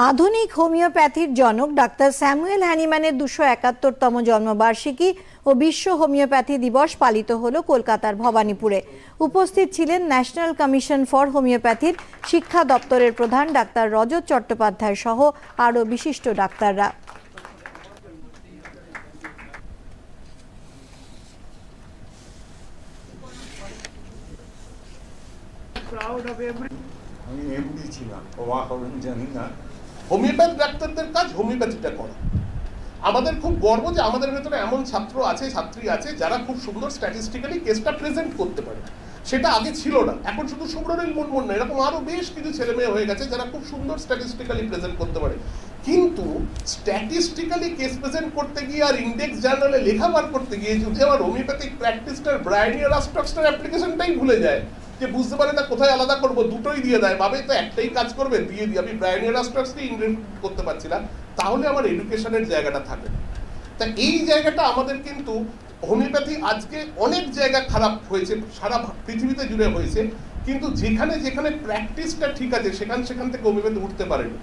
আধুনিক হোমিওপ্যাথির জনক doctor Samuel হ্যানিম্যানের 271তম জন্মবার্ষিকী ও বিশ্ব হোমিওপ্যাথি দিবস পালিত হলো কলকাতার ভবানীপুরে। উপস্থিত ছিলেন ন্যাশনাল কমিশন ফর হোমিওপ্যাথির শিক্ষা দপ্তরের প্রধান ডাক্তার রজত চট্টোপাধ্যায় সহ আরও বিশিষ্ট ডাক্তাররা। আমি এমডি ছিলাম, অবাক হবেন জানি না। হোমিওপ্যাথ ডাক্তারদের কাজ হোমিওপ্যাথিটা করা। আমাদের খুব গর্ব যে আমাদের ভেতরে এমন ছাত্র আছে, ছাত্রী আছে যারা খুব সুন্দর স্ট্যাটিস্টিক্যালি কেসটা প্রেজেন্ট করতে পারে। সেটা আগে ছিল না, এখন শুধু সুব্রনীল মুনমুন না, এরকম আরো বেশ কিছু ছেলে মেয়ে হয়ে গেছে যারা খুব সুন্দর স্ট্যাটিস্টিক্যালি প্রেজেন্ট করতে পারে। কিন্তু স্ট্যাটিস্টিক্যালি কেস প্রেজেন্ট করতে গিয়ে আর ইন্ডেক্স জার্নালে লেখা বার করতে গিয়ে যদি আমার হোমিওপ্যাথিক প্র্যাকটিসটার ব্রাইনিয়ার স্ট্রাকচার অ্যাপ্লিকেশনটাই ভুলে যায়, যে বুঝতে পারে না কোথায় আলাদা করবো, দুটোই দিয়ে দেয়, ভাবে তো একটাই কাজ করবে, দিয়ে দিই, আমি ব্রাইনিয়ার স্ট্রাকচারকে ইনক্লুড করতে পারছি না, তাহলে আমার এডুকেশনের জায়গাটা থাকে। তা এই জায়গাটা আমাদের কিন্তু হোমিওপ্যাথি আজকে অনেক জায়গা খারাপ হয়েছে, সারা পৃথিবীতে জুড়ে হয়েছে, কিন্তু যেখানে যেখানে প্র্যাকটিসটা ঠিক আছে সেখান থেকে হোমিওপ্যাথি উঠতে পারেনি।